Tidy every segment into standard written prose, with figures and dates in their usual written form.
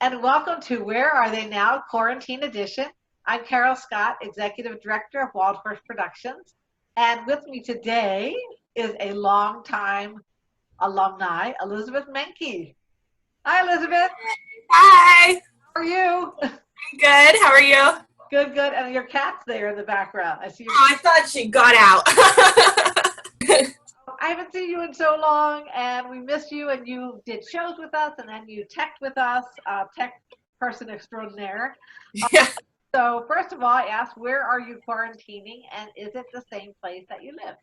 and welcome to Where Are They Now? Quarantine Edition. I'm Carol Scott, Executive Director of Wild Horse Productions, and with me today is a longtime alumni, Elizebeth Menke. Hi, Elizabeth. Hi. How are you? Good. How are you? Good, good. And your cat's there in the background. I see. Oh, I thought she got out. I haven't seen you in so long, and we missed you. And you did shows with us, and then you teched with us, tech person extraordinaire. Yeah. So first of all, I asked, where are you quarantining, and is it the same place that you live?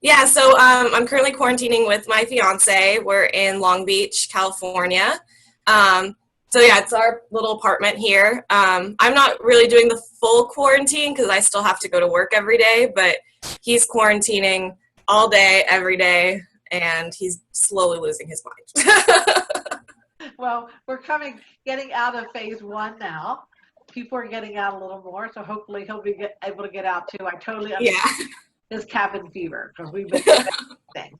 Yeah. So I'm currently quarantining with my fiance. We're in Long Beach, California. So yeah, it's our little apartment here. I'm not really doing the full quarantine because I still have to go to work every day, but he's quarantining all day, every day, and he's slowly losing his mind. Well, we're getting out of phase one now. People are getting out a little more, so hopefully he'll be able to get out too. I totally understand his cabin fever because we've been doing things.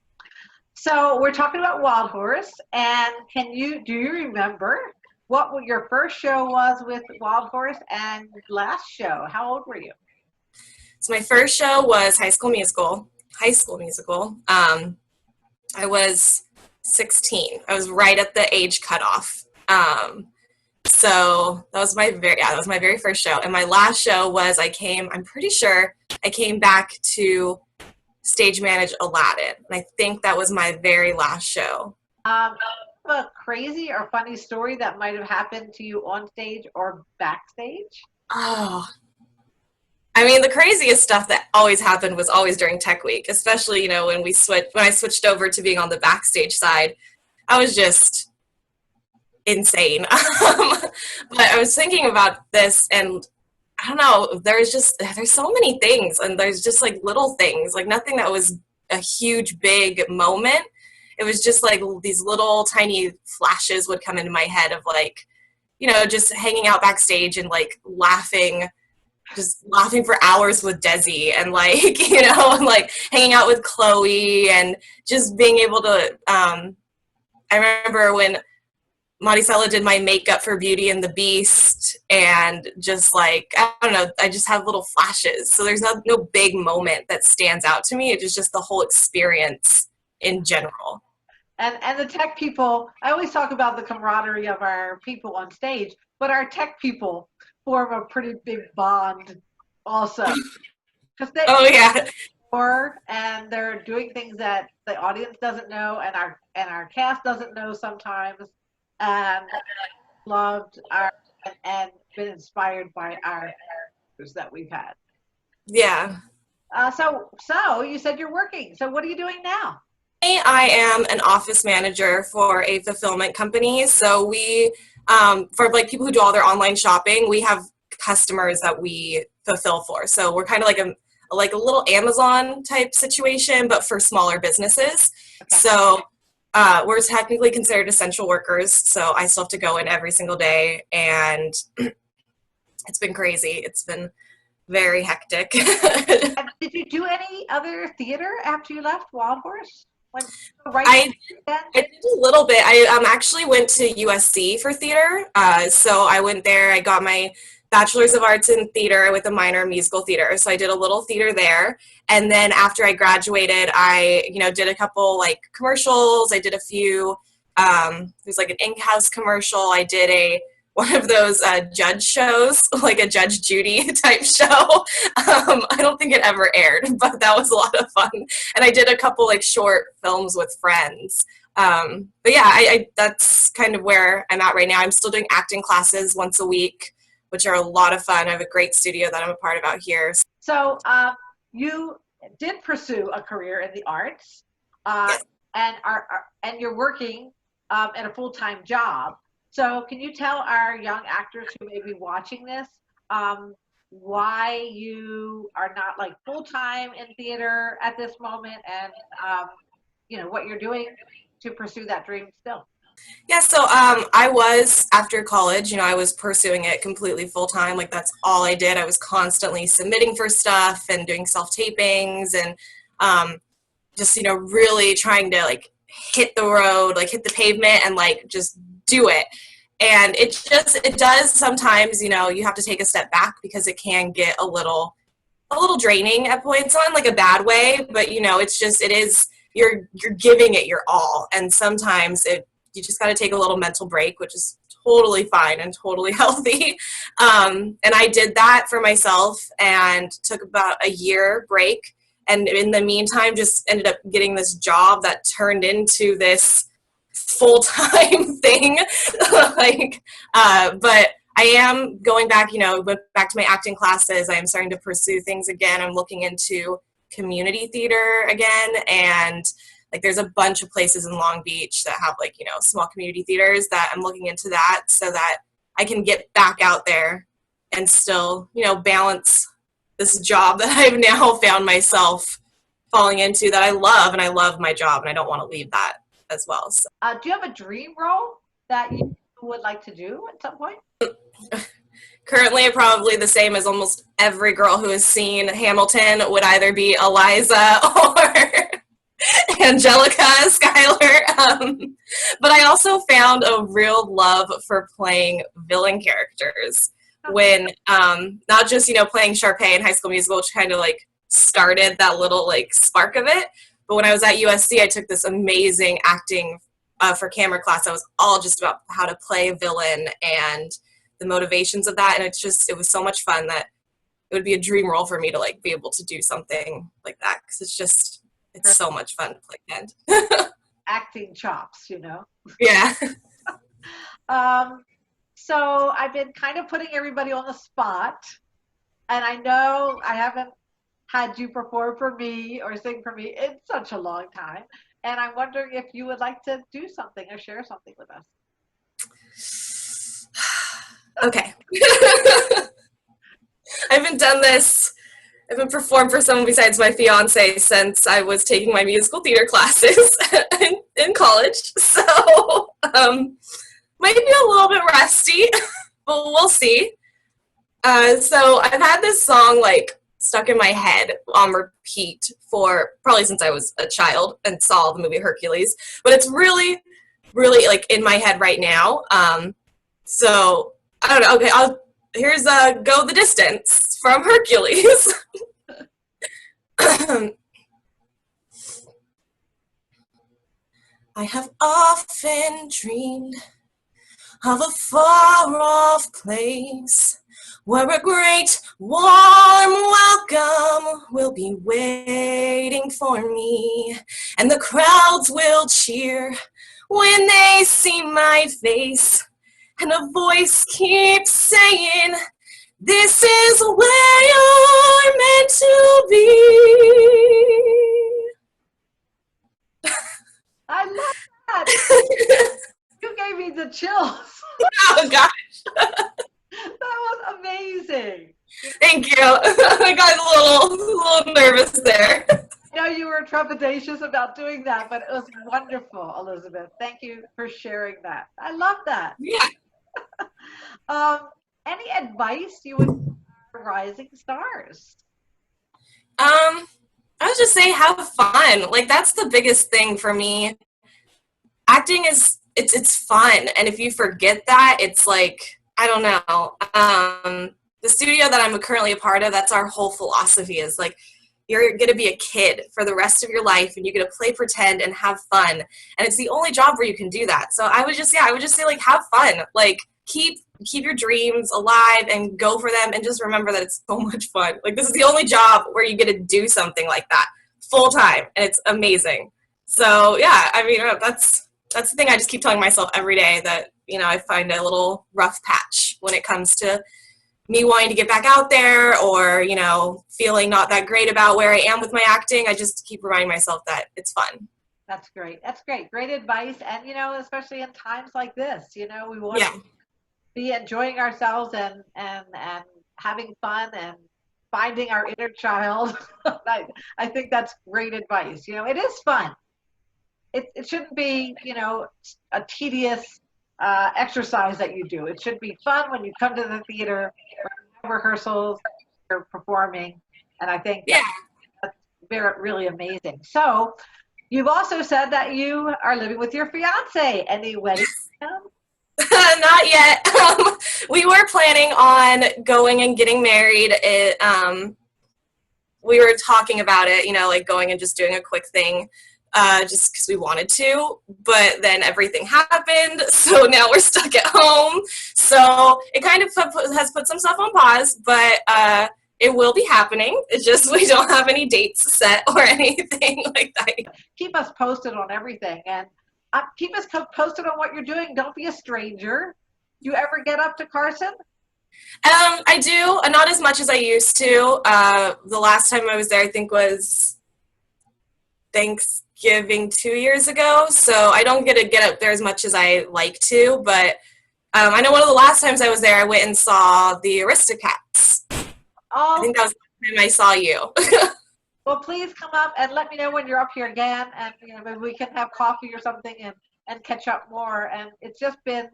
So we're talking about Wild Horse, and do you remember what your first show was with Wild Horse and last show? How old were you? So my first show was High School Musical. I was 16. I was right at the age cutoff. So that was my very first show. And my last show was I'm pretty sure I came back to stage manage Aladdin. And I think that was my very last show. A crazy or funny story that might have happened to you on stage or backstage? Oh, I mean, the craziest stuff that always happened was always during Tech Week, especially, when I switched over to being on the backstage side. I was just insane. But I was thinking about this, and I don't know, there's so many things, and there's just like little things, like nothing that was a huge, big moment. It was just like these little tiny flashes would come into my head of like, just hanging out backstage and like laughing for hours with Desi and like, and like hanging out with Chloe and just being able to, I remember when Maricela did my makeup for Beauty and the Beast, and just like, I don't know, I just have little flashes. So there's no big moment that stands out to me. It was just the whole experience in general. And the tech people, I always talk about the camaraderie of our people on stage, but our tech people form a pretty big bond also. Because and they're doing things that the audience doesn't know, and our cast doesn't know sometimes, and loved and been inspired by our characters that we've had. Yeah. So you said you're working. So what are you doing now? I am an office manager for a fulfillment company. So we, for like people who do all their online shopping, we have customers that we fulfill for. So we're kind of like a little Amazon type situation, but for smaller businesses. Okay. So we're technically considered essential workers. So I still have to go in every single day, and it's been crazy. It's been very hectic. Did you do any other theater after you left Wild Horse? I did a little bit. I actually went to USC for theater. So I went there. I got my Bachelor's of Arts in theater with a minor in musical theater. So I did a little theater there. And then after I graduated, I, did a couple like commercials. I did a few, there's like an in-house commercial. I did one of those judge shows, like a Judge Judy type show. I don't think it ever aired, but that was a lot of fun. And I did a couple like short films with friends. But yeah, I that's kind of where I'm at right now. I'm still doing acting classes once a week, which are a lot of fun. I have a great studio that I'm a part of out here. So you did pursue a career in the arts, yes. and you're working at a full-time job. So can you tell our young actors who may be watching this why you are not like full-time in theater at this moment, and what you're doing to pursue that dream still? Yeah, so I was, after college, I was pursuing it completely full-time. Like, that's all I did. I was constantly submitting for stuff and doing self-tapings and just, really trying to, like, hit the road, like, hit the pavement and, like, just do it. And it does sometimes, you know, you have to take a step back because it can get a little draining at points, not in like a bad way, but you know, you're giving it your all. And sometimes you just got to take a little mental break, which is totally fine and totally healthy. And I did that for myself and took about a year break. And in the meantime, just ended up getting this job that turned into this full-time thing. But I am going back, you know, went back to my acting classes. I am starting to pursue things again. I'm looking into community theater again. And like there's a bunch of places in Long Beach that have like, you know, small community theaters that I'm looking into that so that I can get back out there and still, you know, balance this job that I've now found myself falling into that I love, and I love my job and I don't want to leave that as well. So. Do you have a dream role that you would like to do at some point? Currently, probably the same as almost every girl who has seen Hamilton would either be Eliza or Angelica Schuyler. But I also found a real love for playing villain characters when not just, you know, playing Sharpay in High School Musical, which kind of like started that little like spark of it. But when I was at USC, I took this amazing acting for camera class that was all just about how to play a villain and the motivations of that. And it was so much fun that it would be a dream role for me to like be able to do something like that. Cause it's so much fun to play again. Acting chops, you know? Yeah. So I've been kind of putting everybody on the spot, and I know I haven't had you perform for me or sing for me in such a long time. And I'm wondering if you would like to do something or share something with us. Okay. I haven't done this. I haven't performed for someone besides my fiance since I was taking my musical theater classes in college. So, might be a little bit rusty, but we'll see. So I've had this song like stuck in my head on repeat for probably since I was a child and saw the movie Hercules, but it's really, really like in my head right now. So I don't know. Okay, here's Go the Distance from Hercules. I have often dreamed of a far-off place where a great warm welcome will be waiting for me, and the crowds will cheer when they see my face, and a voice keeps saying, "This is where you're meant to be." I love that. You gave me the chills. Oh gosh. That was amazing. Thank you. I got a little nervous there. I know you were trepidatious about doing that, but it was wonderful, Elizabeth. Thank you for sharing that. I love that. Yeah. Any advice you would give for rising stars? I would just say have fun. Like that's the biggest thing for me. Acting it's fun, and if you forget that, it's like I don't know. The studio that I'm currently a part of, that's our whole philosophy is like you're gonna be a kid for the rest of your life, and you're gonna play pretend and have fun, and it's the only job where you can do that. So I would just say like have fun, like keep your dreams alive and go for them, and just remember that it's so much fun. Like this is the only job where you get to do something like that full time, and it's amazing. So yeah, I mean that's the thing I just keep telling myself every day, that you know I find a little rough patch when it comes to me wanting to get back out there, or you know feeling not that great about where I am with my acting. I just keep reminding myself that it's fun. That's great. That's great. Great advice. And you know, especially in times like this, you know, we want to be enjoying ourselves and having fun and finding our inner child. I think that's great advice. You know, it is fun. It shouldn't be, you know, a tedious exercise that you do. It should be fun when you come to the theater, rehearsals, or performing. And I think that's really amazing. So you've also said that you are living with your fiance. Any wedding plans? Not yet. We were planning on going and getting married. We were talking about it, you know, like going and just doing a quick thing, just because we wanted to. But then everything happened, so now we're stuck at home. So it kind of has put some stuff on pause, but it will be happening. It's just we don't have any dates set or anything like that. Keep us posted on everything, and keep us posted on what you're doing. Don't be a stranger. You ever get up to Carson? I do, not as much as I used to. The last time I was there, I think, was Thanksgiving 2 years ago. So I don't get to get up there as much as I like to. But I know one of the last times I was there, I went and saw the Aristocats. Oh, I think that was the time I saw you. well, please come up and let me know when you're up here again, and you know, maybe we can have coffee or something and catch up more. And it's just been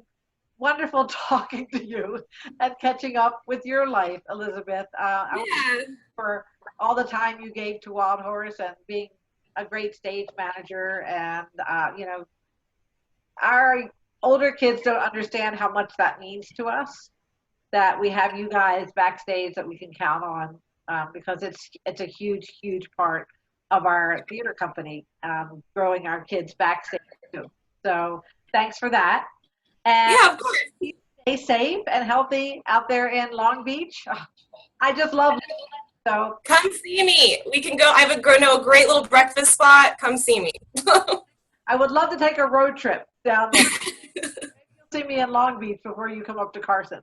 wonderful talking to you and catching up with your life, Elizabeth. For all the time you gave to Wild Horse and being a great stage manager. And, you know, our older kids don't understand how much that means to us, that we have you guys backstage that we can count on, because it's a huge, huge part of our theater company, growing our kids backstage too. So thanks for that. And yeah, of course. Stay safe and healthy out there in Long Beach. I just love it. So come see me. We can go. I have a great little breakfast spot. Come see me. I would love to take a road trip down there. You'll see me in Long Beach before you come up to Carson.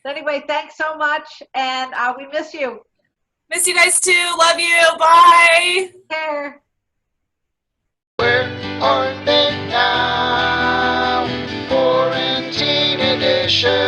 Anyway, thanks so much, and we miss you. Miss you guys too. Love you. Bye. Take care. Where are they now? Quarantine edition.